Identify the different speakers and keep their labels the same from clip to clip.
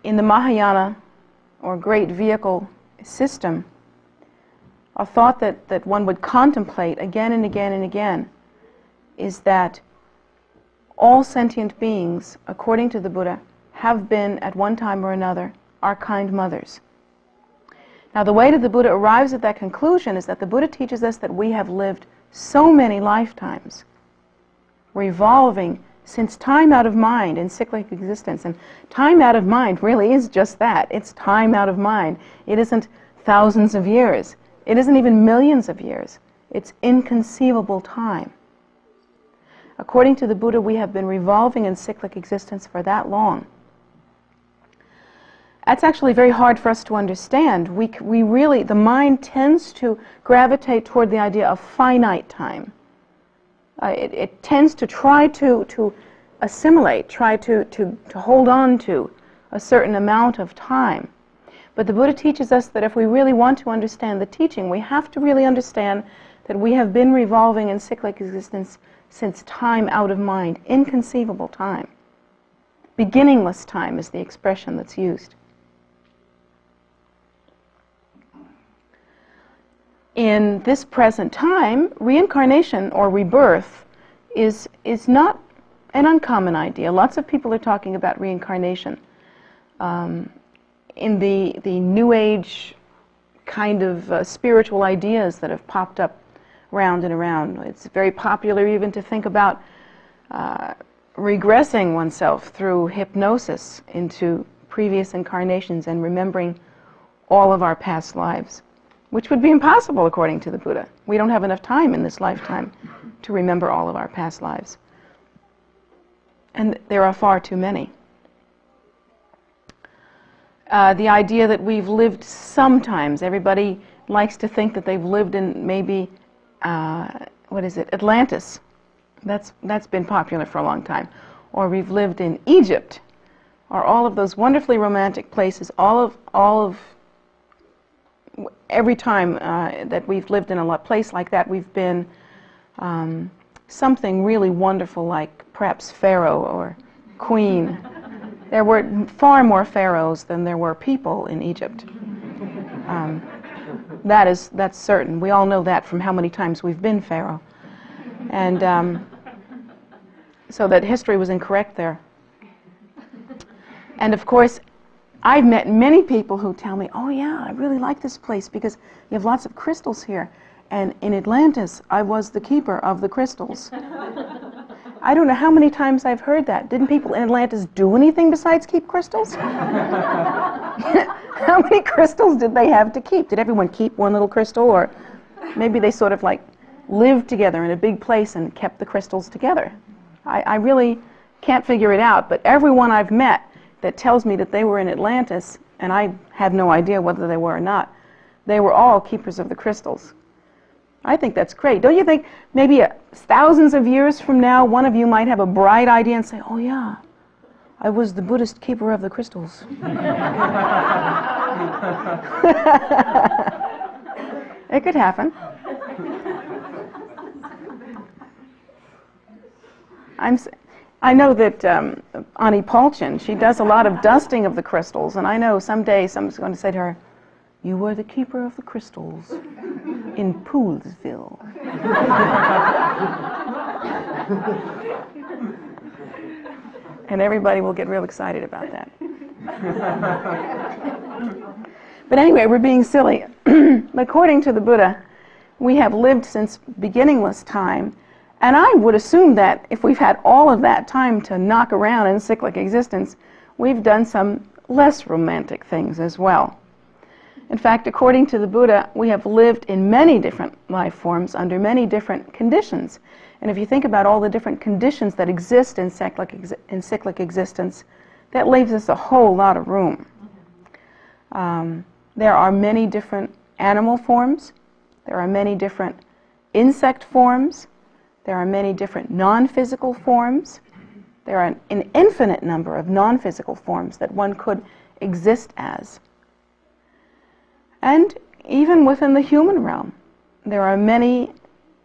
Speaker 1: in the Mahayana, or great vehicle system, a thought that one would contemplate again and again and again is that all sentient beings, according to the Buddha, have been at one time or another our kind mothers. Now, the way that the Buddha arrives at that conclusion is that the Buddha teaches us that we have lived so many lifetimes, revolving since time out of mind in cyclic existence. And time out of mind really is just that. It's time out of mind. It isn't thousands of years. It isn't even millions of years. It's inconceivable time. According to the Buddha, we have been revolving in cyclic existence for that long. That's actually very hard for us to understand. We really, the mind tends to gravitate toward the idea of finite time. It tends to try to assimilate, try to hold on to a certain amount of time. But the Buddha teaches us that if we really want to understand the teaching, we have to really understand that we have been revolving in cyclic existence since time out of mind, inconceivable time. Beginningless time is the expression that's used. In this present time, reincarnation or rebirth is not an uncommon idea. Lots of people are talking about reincarnation. In the New Age kind of spiritual ideas that have popped up round and around, it's very popular even to think about regressing oneself through hypnosis into previous incarnations and remembering all of our past lives, which would be impossible according to the Buddha. We don't have enough time in this lifetime to remember all of our past lives. And there are far too many. The idea that we've lived sometimes, everybody likes to think that they've lived in maybe, Atlantis. That's been popular for a long time. Or we've lived in Egypt, or all of those wonderfully romantic places, all of every time that we've lived in a place like that, we've been something really wonderful, like perhaps Pharaoh or Queen. There were far more pharaohs than there were people in Egypt. That's certain. We all know that from how many times we've been Pharaoh. And so that history was incorrect there. And of course, I've met many people who tell me, oh yeah, I really like this place because you have lots of crystals here. And in Atlantis, I was the keeper of the crystals. I don't know how many times I've heard that. Didn't people in Atlantis do anything besides keep crystals? How many crystals did they have to keep? Did everyone keep one little crystal? Or maybe they sort of like lived together in a big place and kept the crystals together. I really can't figure it out, but everyone I've met that tells me that they were in Atlantis, and I have no idea whether they were or not, they were all keepers of the crystals. I think that's great. Don't you think maybe thousands of years from now, one of you might have a bright idea and say, oh yeah, I was the Buddhist keeper of the crystals. It could happen. I know that Ani Palchin, she does a lot of dusting of the crystals, and I know someday someone's going to say to her, you were the keeper of the crystals in Poolsville. And everybody will get real excited about that. But anyway, we're being silly. According to the Buddha, we have lived since beginningless time, and I would assume that if we've had all of that time to knock around in cyclic existence, we've done some less romantic things as well. In fact, according to the Buddha, we have lived in many different life forms under many different conditions. And if you think about all the different conditions that exist in cyclic existence, that leaves us a whole lot of room. There are many different animal forms. There are many different insect forms. There are many different non-physical forms. There are an infinite number of non-physical forms that one could exist as. And even within the human realm, there are many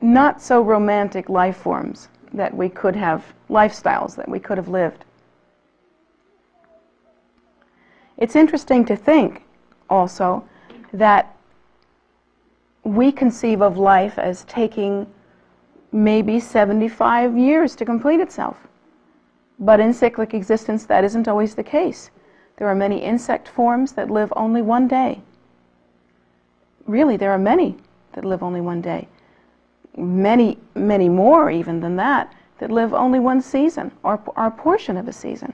Speaker 1: not so romantic life forms that we could have, lifestyles that we could have lived. It's interesting to think also that we conceive of life as taking maybe 75 years to complete itself. But in cyclic existence, that isn't always the case. There are many insect forms that live only one day. Really, there are many that live only one day. Many, many more even than that live only one season or a portion of a season.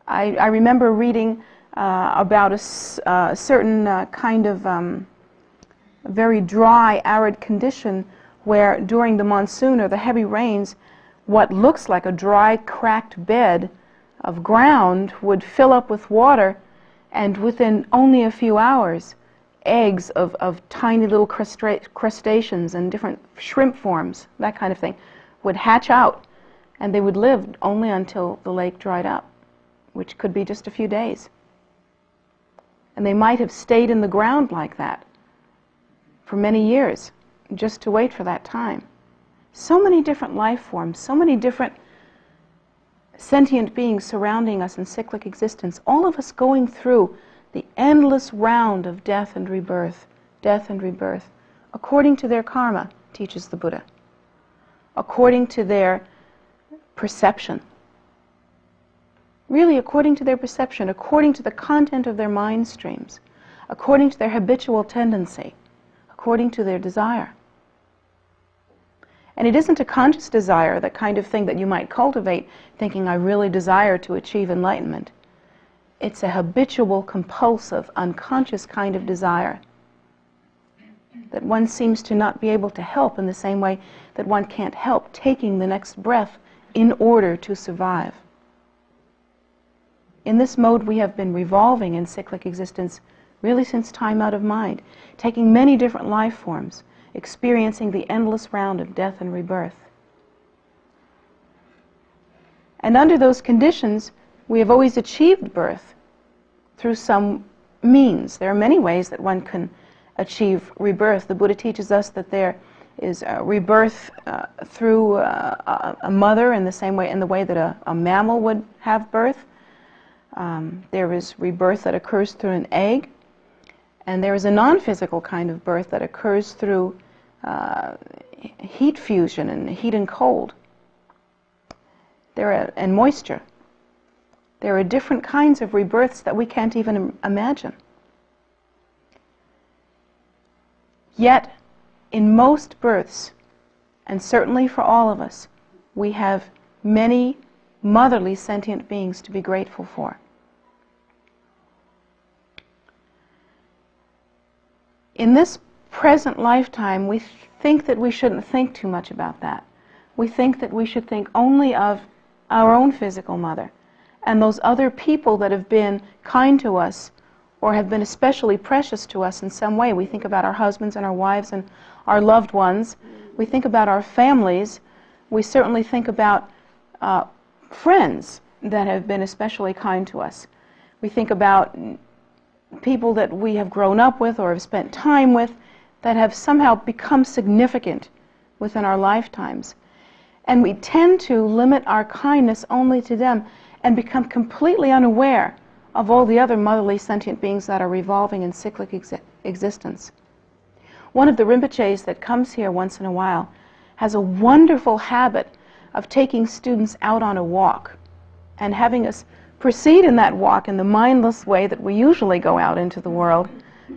Speaker 1: I remember reading about a certain kind of very dry, arid condition where during the monsoon or the heavy rains, what looks like a dry, cracked bed of ground would fill up with water, and within only a few hours, eggs of tiny little crustaceans and different shrimp forms, that kind of thing, would hatch out, and they would live only until the lake dried up, which could be just a few days. And they might have stayed in the ground like that for many years, just to wait for that time. So many different life forms, so many different sentient beings surrounding us in cyclic existence, all of us going through the endless round of death and rebirth, according to their karma, teaches the Buddha, according to their perception. Really, according to their perception, according to the content of their mind streams, according to their habitual tendency, according to their desire. And it isn't a conscious desire, the kind of thing that you might cultivate thinking, I really desire to achieve enlightenment. It's a habitual, compulsive, unconscious kind of desire that one seems to not be able to help in the same way that one can't help taking the next breath in order to survive. In this mode we have been revolving in cyclic existence really since time out of mind, taking many different life forms, experiencing the endless round of death and rebirth. And under those conditions, we have always achieved birth through some means. There are many ways that one can achieve rebirth. The Buddha teaches us that there is rebirth through a mother in the way that a mammal would have birth. There is rebirth that occurs through an egg, and there is a non-physical kind of birth that occurs through heat fusion and heat and cold. And moisture. There are different kinds of rebirths that we can't even imagine. Yet, in most births, and certainly for all of us, we have many motherly sentient beings to be grateful for. In this present lifetime, we think that we shouldn't think too much about that. We think that we should think only of our own physical mother and those other people that have been kind to us or have been especially precious to us in some way. We think about our husbands and our wives and our loved ones. We think about our families. We certainly think about friends that have been especially kind to us. We think about people that we have grown up with or have spent time with that have somehow become significant within our lifetimes. And we tend to limit our kindness only to them and become completely unaware of all the other motherly sentient beings that are revolving in cyclic existence. One of the Rinpoches that comes here once in a while has a wonderful habit of taking students out on a walk and having us proceed in that walk in the mindless way that we usually go out into the world,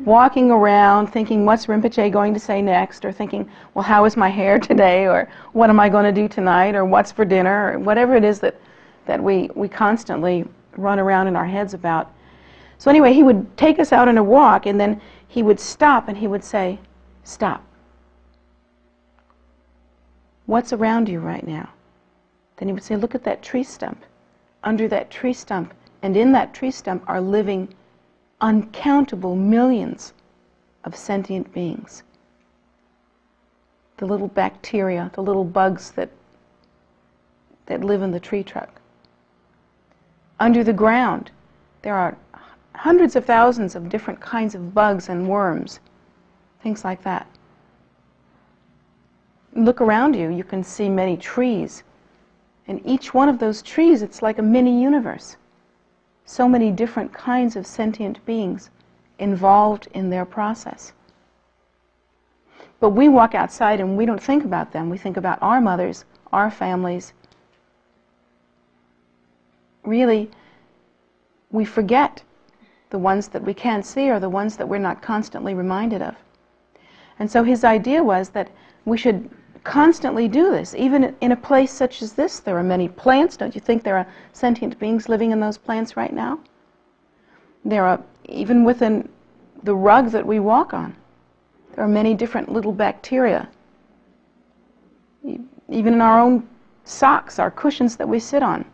Speaker 1: walking around thinking, what's Rinpoche going to say next, or thinking, well, how is my hair today, or what am I going to do tonight, or what's for dinner, or whatever it is that we constantly run around in our heads about. So anyway, he would take us out on a walk, and then he would stop and he would say, stop. What's around you right now? Then he would say, look at that tree stump. Under that tree stump, and in that tree stump are living uncountable millions of sentient beings. The little bacteria, the little bugs that live in the tree trunk. Under the ground, there are hundreds of thousands of different kinds of bugs and worms, things like that. Look around you, you can see many trees. And each one of those trees, it's like a mini universe. so many different kinds of sentient beings involved in their process. But we walk outside and we don't think about them. We think about our mothers, our families. Really, we forget the ones that we can't see or the ones that we're not constantly reminded of. And so his idea was that we should constantly do this. Even in a place such as this, there are many plants. Don't you think there are sentient beings living in those plants right now? There are, even within the rug that we walk on, there are many different little bacteria. Even in our own socks, our cushions that we sit on.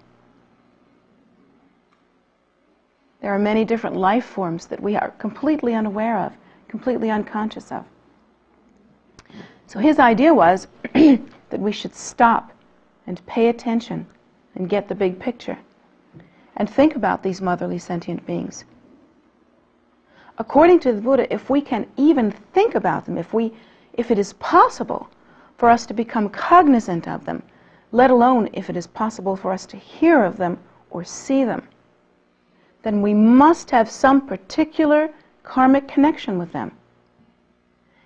Speaker 1: There are many different life forms that we are completely unaware of, completely unconscious of. So his idea was that we should stop and pay attention and get the big picture and think about these motherly sentient beings. According to the Buddha, if we can even think about them, if it is possible for us to become cognizant of them, let alone if it is possible for us to hear of them or see them, then we must have some particular karmic connection with them.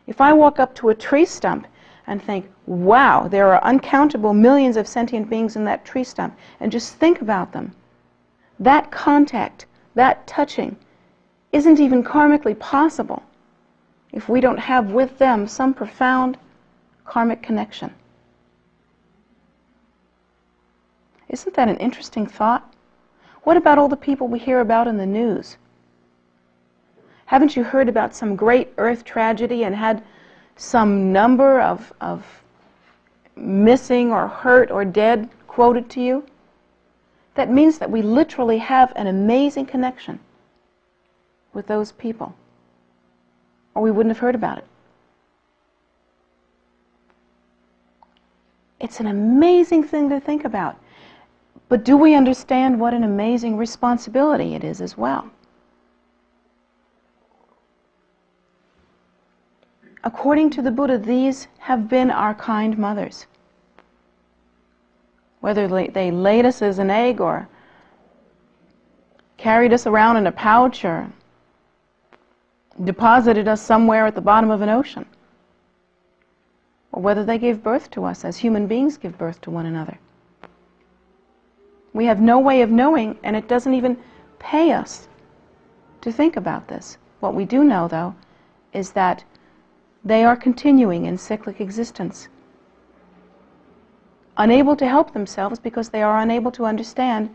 Speaker 1: If I walk up to a tree stump and think, wow, there are uncountable millions of sentient beings in that tree stump, and just think about them, that contact, that touching, isn't even karmically possible if we don't have with them some profound karmic connection. Isn't that an interesting thought? What about all the people we hear about in the news? Haven't you heard about some great earth tragedy and had some number of missing or hurt or dead quoted to you? That means that we literally have an amazing connection with those people, or we wouldn't have heard about it. It's an amazing thing to think about. But do we understand what an amazing responsibility it is as well? According to the Buddha, these have been our kind mothers. Whether they laid us as an egg or carried us around in a pouch or deposited us somewhere at the bottom of an ocean, or whether they gave birth to us as human beings give birth to one another. We have no way of knowing, and it doesn't even pay us to think about this. What we do know, though, is that they are continuing in cyclic existence, unable to help themselves because they are unable to understand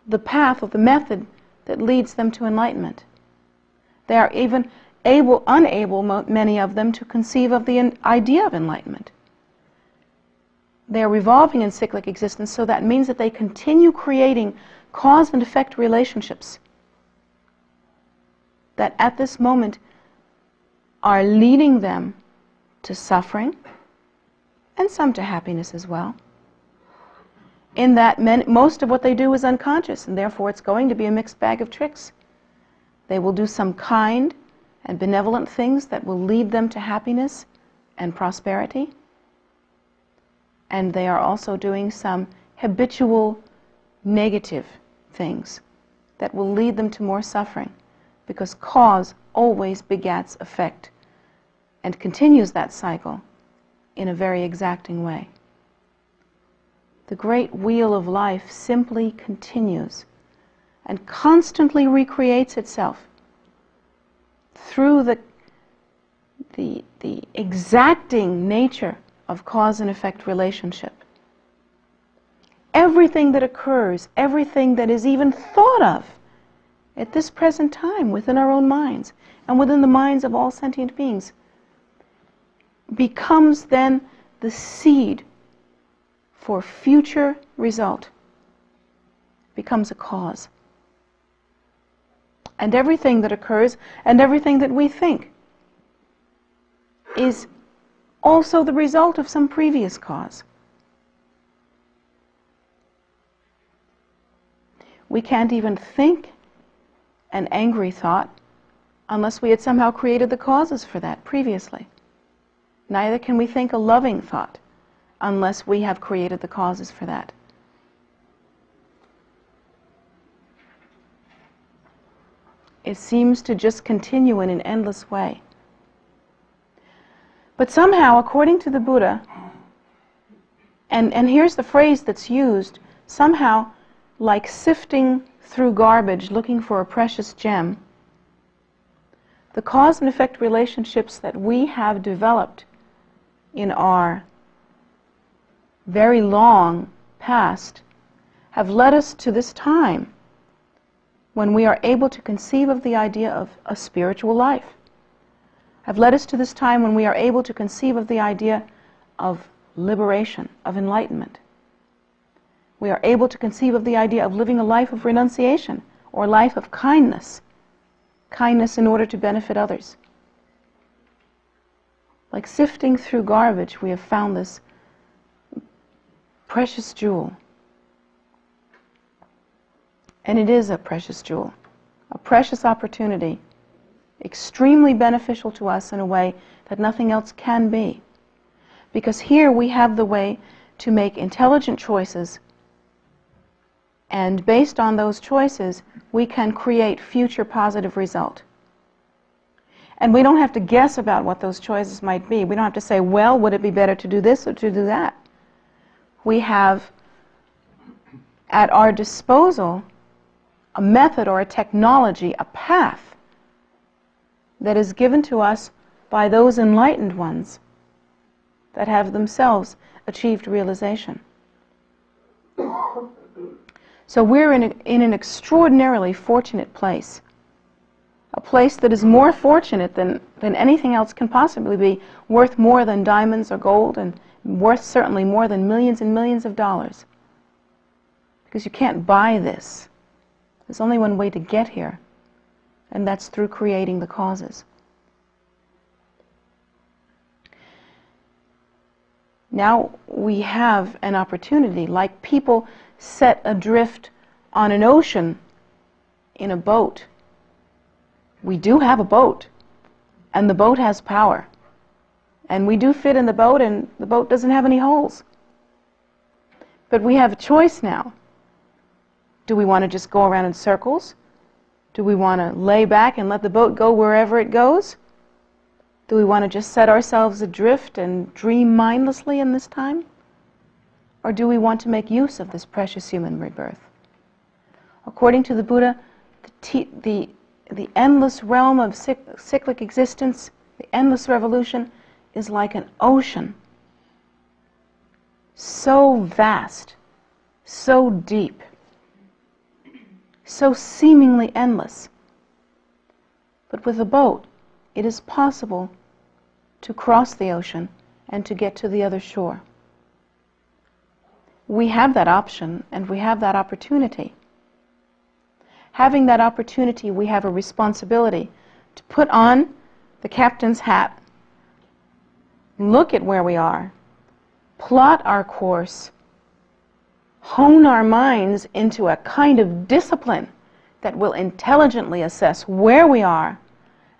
Speaker 1: the path or the method that leads them to enlightenment. They are even unable, many of them, to conceive of the idea of enlightenment. They are revolving in cyclic existence, so that means that they continue creating cause and effect relationships that at this moment are leading them to suffering and some to happiness as well. In that most of what they do is unconscious, and therefore it's going to be a mixed bag of tricks. They will do some kind and benevolent things that will lead them to happiness and prosperity. And they are also doing some habitual negative things that will lead them to more suffering, because cause always begets effect and continues that cycle in a very exacting way. The great wheel of life simply continues and constantly recreates itself through the exacting nature of cause and effect relationship. Everything that occurs, everything that is even thought of at this present time within our own minds and within the minds of all sentient beings becomes then the seed for future result, becomes a cause. And everything that occurs and everything that we think is also the result of some previous cause. We can't even think an angry thought unless we had somehow created the causes for that previously. Neither can we think a loving thought unless we have created the causes for that. It seems to just continue in an endless way. But somehow, according to the Buddha, and here's the phrase that's used, somehow, like sifting through garbage looking for a precious gem, the cause and effect relationships that we have developed in our very long past have led us to this time when we are able to conceive of the idea of a spiritual life, have led us to this time when we are able to conceive of the idea of liberation, of enlightenment. We are able to conceive of the idea of living a life of renunciation or life of kindness, kindness in order to benefit others. Like sifting through garbage, we have found this precious jewel. And it is a precious jewel, a precious opportunity, extremely beneficial to us in a way that nothing else can be. Because here we have the way to make intelligent choices, and based on those choices, we can create future positive result. And we don't have to guess about what those choices might be. We don't have to say, well, would it be better to do this or to do that? We have at our disposal a method or a technology, a path that is given to us by those enlightened ones that have themselves achieved realization. So we're in an extraordinarily fortunate place, a place that is more fortunate than anything else can possibly be, worth more than diamonds or gold, and worth certainly more than millions and millions of dollars. Because you can't buy this. There's only one way to get here, and that's through creating the causes. Now we have an opportunity, like people set adrift on an ocean in a boat. We do have a boat, and the boat has power. And we do fit in the boat, and the boat doesn't have any holes. But we have a choice now. Do we want to just go around in circles? Do we want to lay back and let the boat go wherever it goes? Do we want to just set ourselves adrift and dream mindlessly in this time? Or do we want to make use of this precious human rebirth? According to the Buddha, the endless realm of cyclic existence, the endless revolution, is like an ocean. So vast, so deep, so seemingly endless. But with a boat, it is possible to cross the ocean and to get to the other shore. We have that option, and we have that opportunity. Having that opportunity, we have a responsibility to put on the captain's hat, look at where we are, plot our course, hone our minds into a kind of discipline that will intelligently assess where we are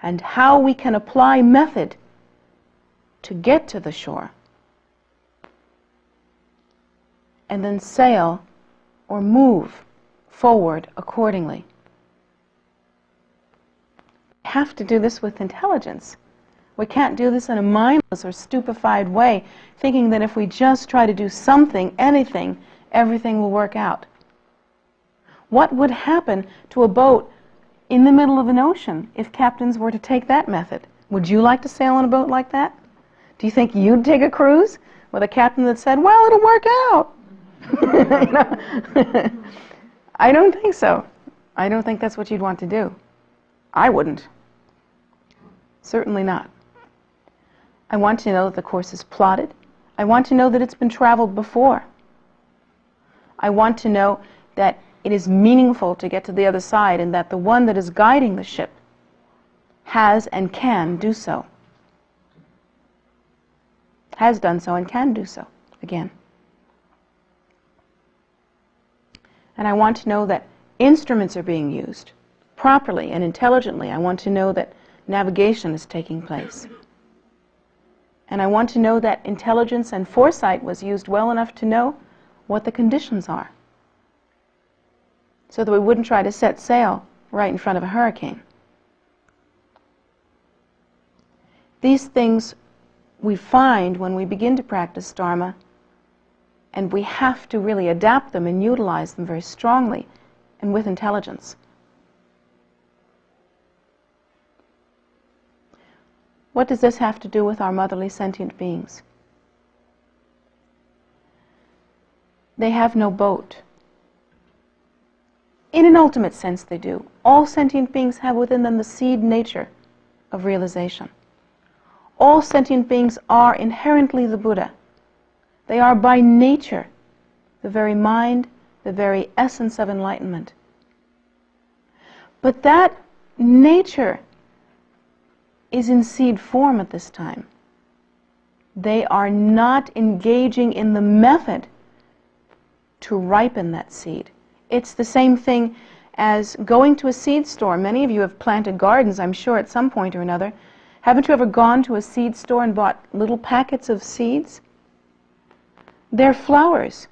Speaker 1: and how we can apply method to get to the shore, and then sail or move forward accordingly. We have to do this with intelligence. We can't do this in a mindless or stupefied way, thinking that if we just try to do something, anything, everything will work out. What would happen to a boat in the middle of an ocean if captains were to take that method? Would you like to sail on a boat like that? Do you think you'd take a cruise with a captain that said, well, it'll work out? I don't think so. I don't think that's what you'd want to do. I wouldn't. Certainly not. I want to know that the course is plotted. I want to know that it's been traveled before. I want to know that it is meaningful to get to the other side, and that the one that is guiding the ship has and can do so. Has done so and can do so again. And I want to know that instruments are being used properly and intelligently. I want to know that navigation is taking place. And I want to know that intelligence and foresight was used well enough to know what the conditions are, so that we wouldn't try to set sail right in front of a hurricane. These things we find when we begin to practice Dharma, and we have to really adapt them and utilize them very strongly and with intelligence. What does this have to do with our motherly sentient beings? They have no boat. In an ultimate sense, they do. All sentient beings have within them the seed nature of realization. All sentient beings are inherently the Buddha. They are by nature the very mind, the very essence of enlightenment. But that nature is in seed form at this time. They are not engaging in the method to ripen that seed. It's the same thing as going to a seed store. Many of you have planted gardens, I'm sure, at some point or another. Haven't you ever gone to a seed store and bought little packets of seeds? They're flowers,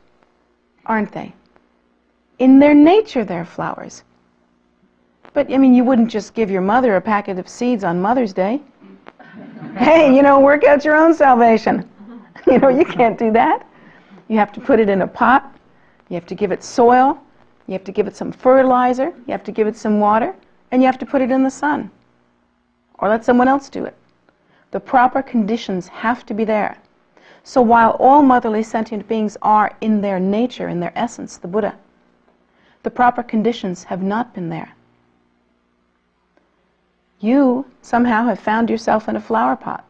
Speaker 1: aren't they? In their nature, they're flowers. But, I mean, you wouldn't just give your mother a packet of seeds on Mother's Day. Hey, work out your own salvation. You can't do that. You have to put it in a pot. You have to give it soil. You have to give it some fertilizer. You have to give it some water. And you have to put it in the sun. Or let someone else do it. The proper conditions have to be there. So while all motherly sentient beings are in their nature, in their essence, the Buddha, the proper conditions have not been there. You somehow have found yourself in a flower pot.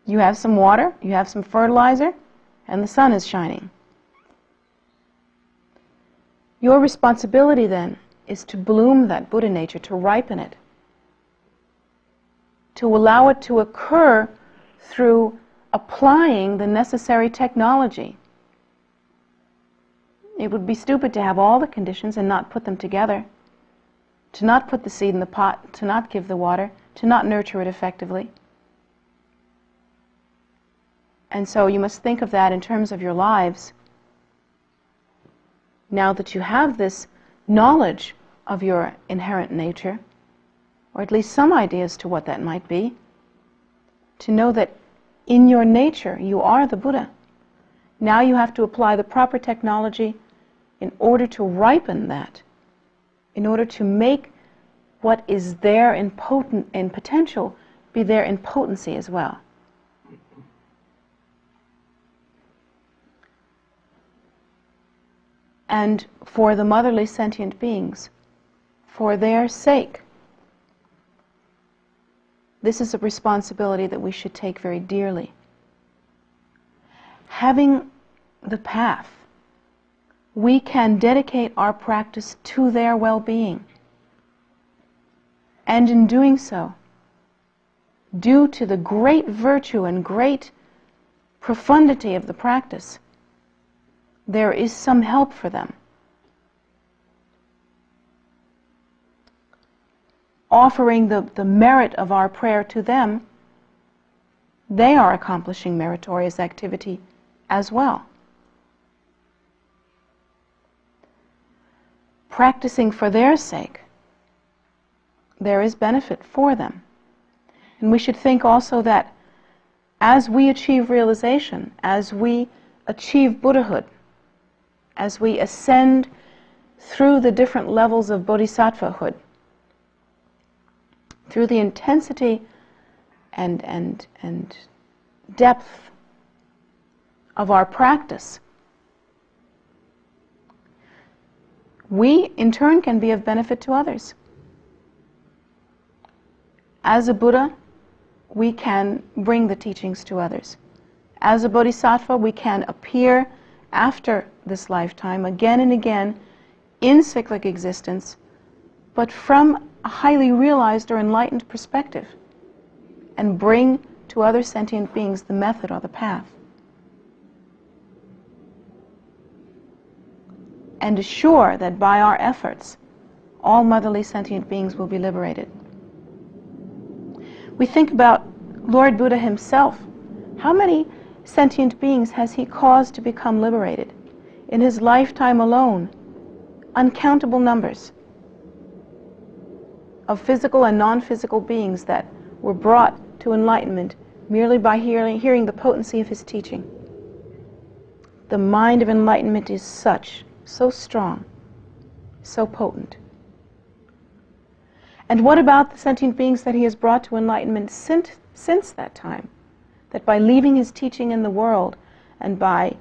Speaker 1: You have some water, you have some fertilizer, and the sun is shining. Your responsibility then is to bloom that Buddha nature, to ripen it, to allow it to occur through applying the necessary technology. It would be stupid to have all the conditions and not put them together, to not put the seed in the pot, to not give the water, to not nurture it effectively. And so you must think of that in terms of your lives. Now that you have this knowledge of your inherent nature, or at least some idea as to what that might be, to know that in your nature you are the Buddha. Now you have to apply the proper technology in order to ripen that, in order to make what is there in potential be there in potency as well. And for the motherly sentient beings, for their sake, this is a responsibility that we should take very dearly. Having the path, we can dedicate our practice to their well-being. And in doing so, due to the great virtue and great profundity of the practice, there is some help for them. Offering the merit of our prayer to them, they are accomplishing meritorious activity as well. Practicing for their sake, there is benefit for them. And we should think also that as we achieve realization, as we achieve Buddhahood, as we ascend through the different levels of bodhisattvahood, through the intensity and depth of our practice, we in turn can be of benefit to others. As a Buddha, we can bring the teachings to others. As a bodhisattva, we can appear after this lifetime again and again in cyclic existence, but from a highly realized or enlightened perspective, and bring to other sentient beings the method or the path. And assure that by our efforts, all motherly sentient beings will be liberated. We think about Lord Buddha himself. How many sentient beings has he caused to become liberated? In his lifetime alone, uncountable numbers of physical and non-physical beings that were brought to enlightenment merely by hearing the potency of his teaching. The mind of enlightenment is so strong, so potent. And what about the sentient beings that he has brought to enlightenment since that time? That by leaving his teaching in the world, and by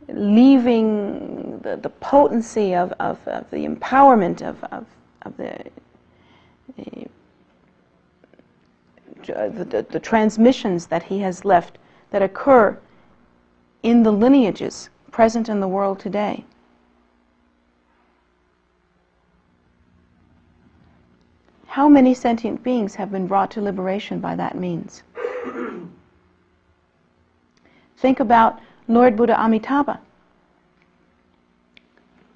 Speaker 1: leaving the potency of the empowerment of the transmissions that he has left that occur in the lineages present in the world today. How many sentient beings have been brought to liberation by that means? Think about Lord Buddha Amitabha.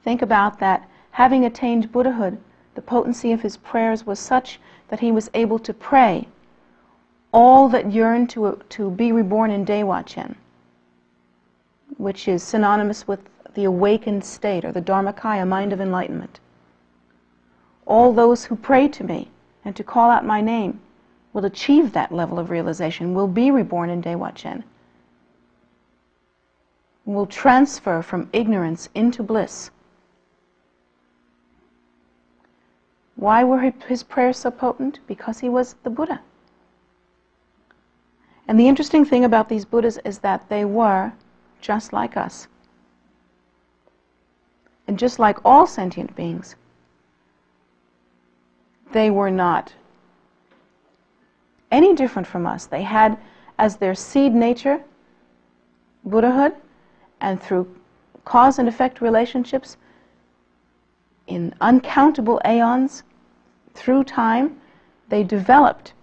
Speaker 1: Think about that, having attained Buddhahood, the potency of his prayers was such that he was able to pray all that yearned to be reborn in Dewa-chen, which is synonymous with the awakened state, or the Dharmakaya, mind of enlightenment. All those who pray to me and to call out my name will achieve that level of realization, will be reborn in Dewa-chen, will transfer from ignorance into bliss. Why were his prayers so potent? Because he was the Buddha. And the interesting thing about these Buddhas is that they were just like us. And just like all sentient beings, they were not any different from us. They had as their seed nature Buddhahood, and through cause and effect relationships in uncountable aeons through time, they developed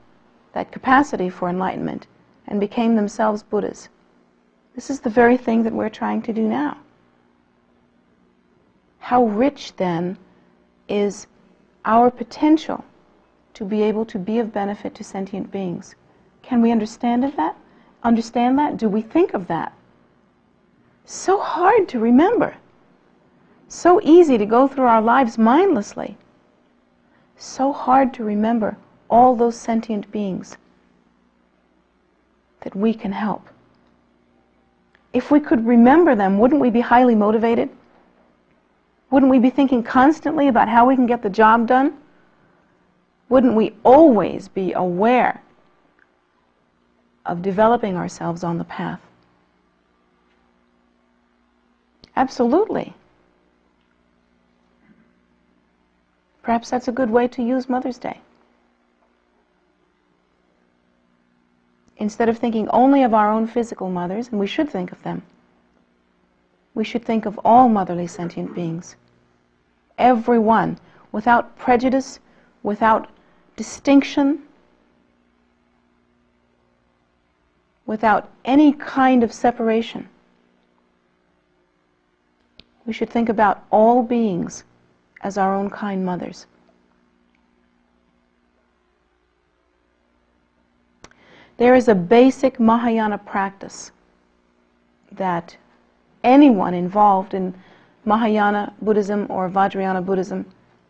Speaker 1: that capacity for enlightenment and became themselves Buddhas. This is the very thing that we're trying to do now. How rich, then, is our potential to be able to be of benefit to sentient beings? Can we understand that? Understand that? Do we think of that? So hard to remember. So easy to go through our lives mindlessly. So hard to remember all those sentient beings that we can help. If we could remember them, wouldn't we be highly motivated? Wouldn't we be thinking constantly about how we can get the job done? Wouldn't we always be aware of developing ourselves on the path? Absolutely. Perhaps that's a good way to use Mother's Day. Instead of thinking only of our own physical mothers, and we should think of them, we should think of all motherly sentient beings. Everyone, without prejudice, without distinction, without any kind of separation. We should think about all beings as our own kind mothers. There is a basic Mahayana practice that anyone involved in Mahayana Buddhism or Vajrayana Buddhism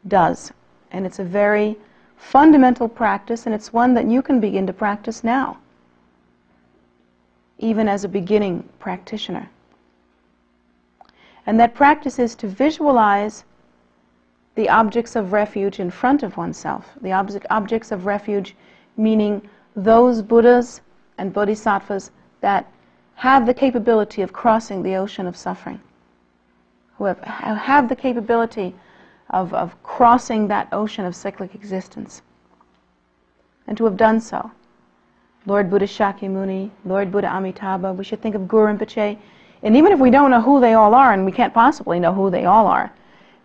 Speaker 1: does. And it's a very fundamental practice, and it's one that you can begin to practice now, even as a beginning practitioner. And that practice is to visualize the objects of refuge in front of oneself. The objects of refuge meaning those Buddhas and Bodhisattvas that have the capability of crossing the ocean of suffering, who have the capability of crossing that ocean of cyclic existence, and to have done so. Lord Buddha Shakyamuni, Lord Buddha Amitabha, we should think of Guru Rinpoche, and even if we don't know who they all are, and we can't possibly know who they all are,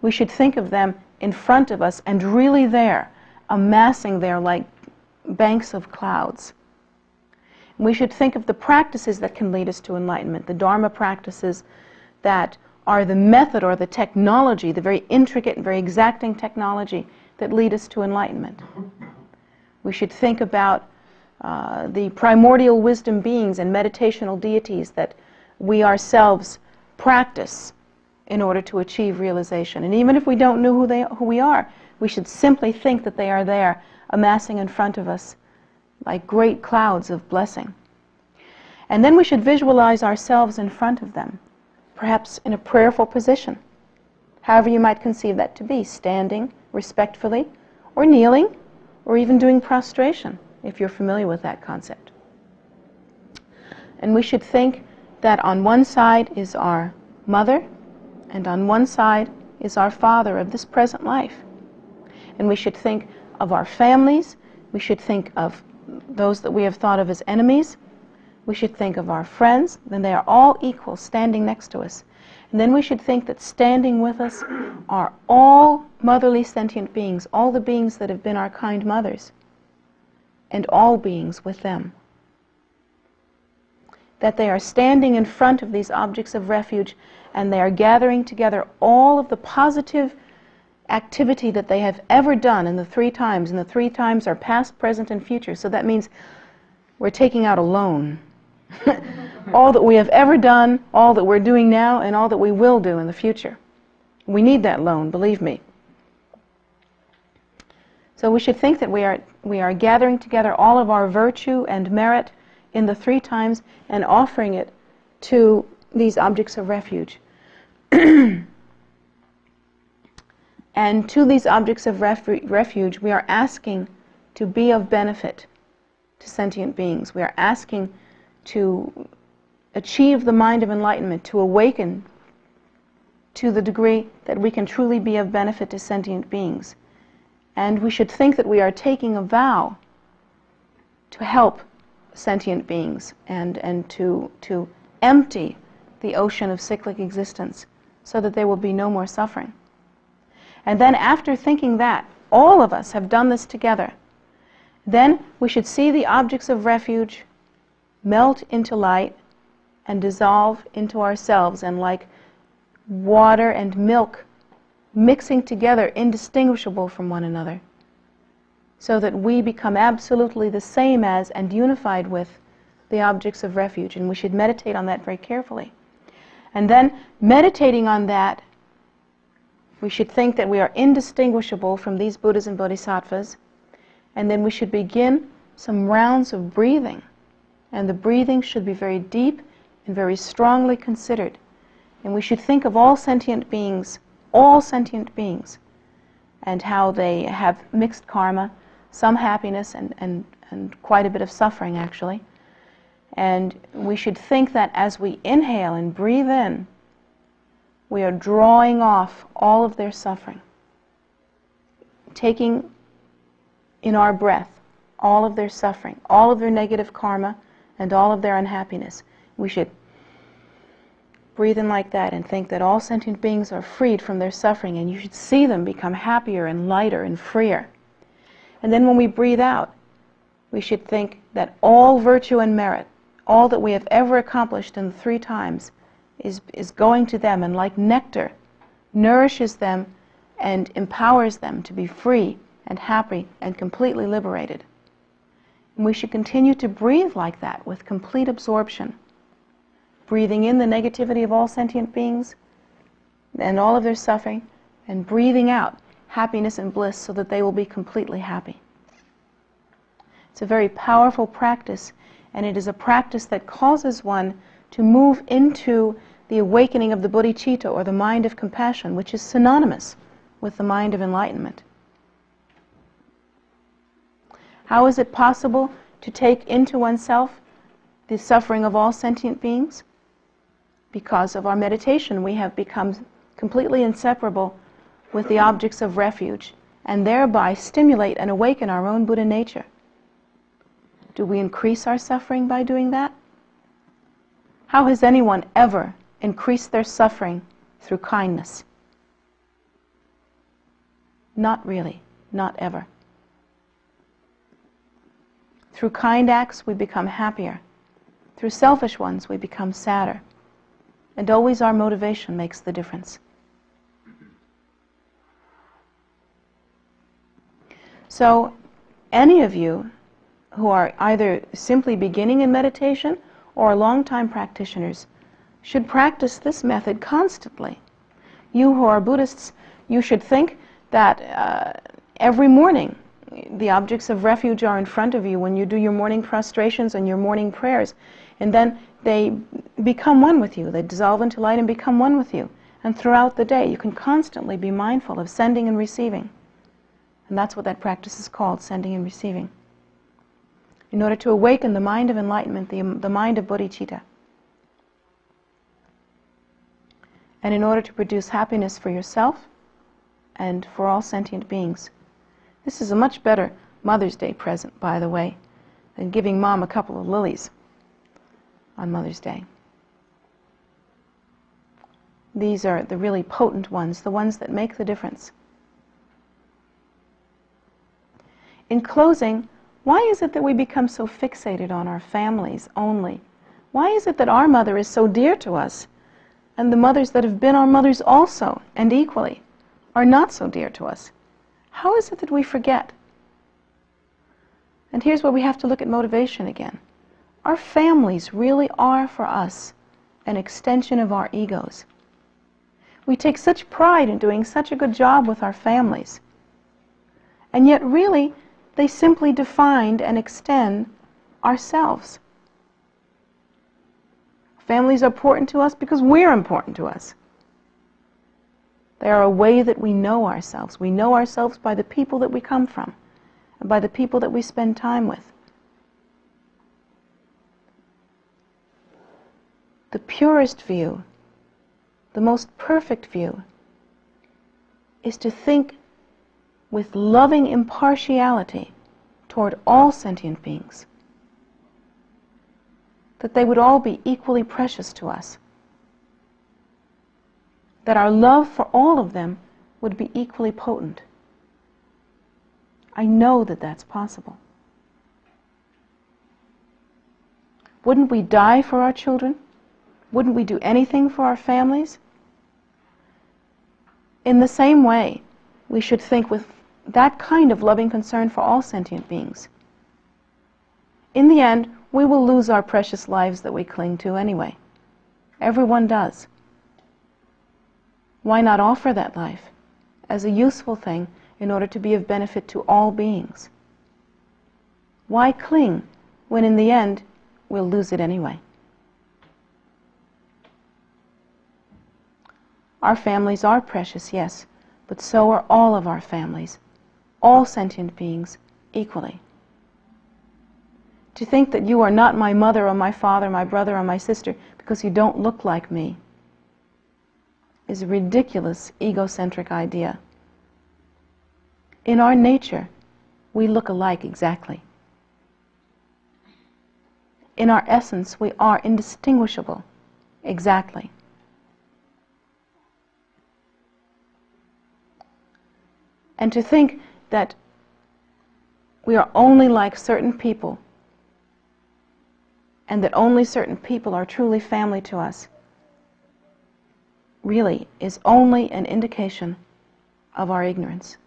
Speaker 1: we should think of them in front of us and really there, amassing there like banks of clouds. We should think of the practices that can lead us to enlightenment, the Dharma practices that are the method or the technology, the very intricate and very exacting technology that lead us to enlightenment. We should think about the primordial wisdom beings and meditational deities that we ourselves practice in order to achieve realization. And even if we don't know who we are, we should simply think that they are there, amassing in front of us like great clouds of blessing. And then we should visualize ourselves in front of them, perhaps in a prayerful position, however you might conceive that to be, standing respectfully, or kneeling, or even doing prostration, if you're familiar with that concept. And we should think that on one side is our mother, and on one side is our father of this present life. And we should think of our families, we should think of those that we have thought of as enemies, we should think of our friends, then they are all equal, standing next to us. And then we should think that standing with us are all motherly sentient beings, all the beings that have been our kind mothers, and all beings with them. That they are standing in front of these objects of refuge, and they are gathering together all of the positive activity that they have ever done in the 3 times, and the 3 times are past, present, and future. So that means we're taking out a loan. All that we have ever done, all that we're doing now, and all that we will do in the future. We need that loan, believe me. So we should think that we are gathering together all of our virtue and merit in the 3 times and offering it to these objects of refuge. And to these objects of refuge, we are asking to be of benefit to sentient beings. We are asking to achieve the mind of enlightenment, to awaken to the degree that we can truly be of benefit to sentient beings. And we should think that we are taking a vow to help sentient beings and to empty the ocean of cyclic existence so that there will be no more suffering. And then after thinking that, all of us have done this together, then we should see the objects of refuge melt into light and dissolve into ourselves, and like water and milk mixing together, indistinguishable from one another, so that we become absolutely the same as and unified with the objects of refuge. And we should meditate on that very carefully. And then, meditating on that, we should think that we are indistinguishable from these Buddhas and Bodhisattvas, and then we should begin some rounds of breathing. And the breathing should be very deep and very strongly considered. And we should think of all sentient beings, and how they have mixed karma, some happiness and quite a bit of suffering, actually. And we should think that as we inhale and breathe in, we are drawing off all of their suffering, taking in our breath all of their suffering, all of their negative karma, and all of their unhappiness. We should breathe in like that and think that all sentient beings are freed from their suffering, and you should see them become happier and lighter and freer. And then when we breathe out, we should think that all virtue and merit, all that we have ever accomplished in the 3 times, is going to them, and like nectar, nourishes them and empowers them to be free and happy and completely liberated. And we should continue to breathe like that with complete absorption, breathing in the negativity of all sentient beings and all of their suffering, and breathing out happiness and bliss so that they will be completely happy. It's a very powerful practice, and it is a practice that causes one to move into the awakening of the bodhicitta, or the mind of compassion, which is synonymous with the mind of enlightenment. How is it possible to take into oneself the suffering of all sentient beings? Because of our meditation, we have become completely inseparable with the objects of refuge, and thereby stimulate and awaken our own Buddha nature. Do we increase our suffering by doing that? How has anyone ever increased their suffering through kindness? Not really, not ever. Through kind acts, we become happier. Through selfish ones, we become sadder. And always our motivation makes the difference. So, any of you who are either simply beginning in meditation or long-time practitioners should practice this method constantly. You who are Buddhists, you should think that every morning the objects of refuge are in front of you when you do your morning prostrations and your morning prayers, and then they become one with you. They dissolve into light and become one with you. And throughout the day, you can constantly be mindful of sending and receiving. And that's what that practice is called, sending and receiving. In order to awaken the mind of enlightenment, the mind of bodhicitta. And in order to produce happiness for yourself and for all sentient beings. This is a much better Mother's Day present, by the way, than giving Mom a couple of lilies on Mother's Day. These are the really potent ones, the ones that make the difference. In closing, why is it that we become so fixated on our families only? Why is it that our mother is so dear to us, and the mothers that have been our mothers also, and equally, are not so dear to us? How is it that we forget? And here's where we have to look at motivation again. Our families really are for us an extension of our egos. We take such pride in doing such a good job with our families. And yet really, they simply define and extend ourselves. Families are important to us because we're important to us. They are a way that we know ourselves. We know ourselves by the people that we come from and by the people that we spend time with. The purest view, the most perfect view, is to think with loving impartiality toward all sentient beings, that they would all be equally precious to us, that our love for all of them would be equally potent. I know that that's possible. Wouldn't we die for our children? Wouldn't we do anything for our families? In the same way, we should think with that kind of loving concern for all sentient beings. In the end, we will lose our precious lives that we cling to anyway. Everyone does. Why not offer that life as a useful thing in order to be of benefit to all beings? Why cling when in the end we'll lose it anyway? Our families are precious, yes, but so are all of our families, all sentient beings equally. To think that you are not my mother or my father, my brother or my sister because you don't look like me is a ridiculous egocentric idea. In our nature, we look alike exactly. In our essence, we are indistinguishable exactly. And to think that we are only like certain people and that only certain people are truly family to us really is only an indication of our ignorance.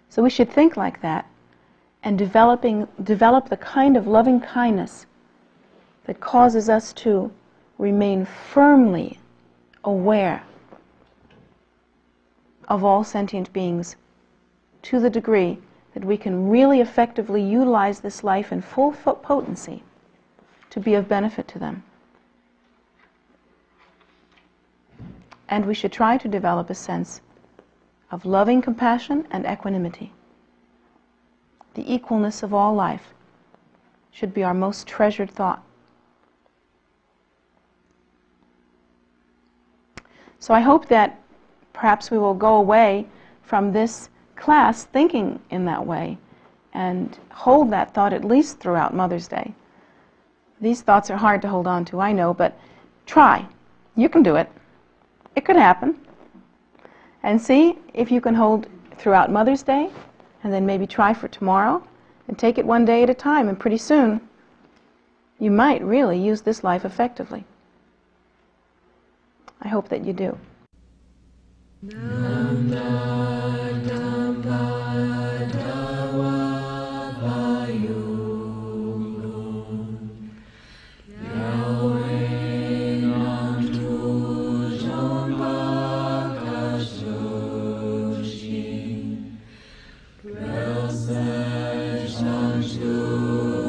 Speaker 1: So we should think like that and develop the kind of loving kindness that causes us to remain firmly aware of all sentient beings to the degree that we can really effectively utilize this life in full potency to be of benefit to them. And we should try to develop a sense of loving compassion and equanimity. The equalness of all life should be our most treasured thought. So I hope that perhaps we will go away from this class thinking in that way and hold that thought at least throughout Mother's Day. These thoughts are hard to hold on to, I know, but try. You can do it. It could happen. And see if you can hold throughout Mother's Day, and then maybe try for tomorrow, and take it one day at a time, and pretty soon you might really use this life effectively. I hope that you do.
Speaker 2: to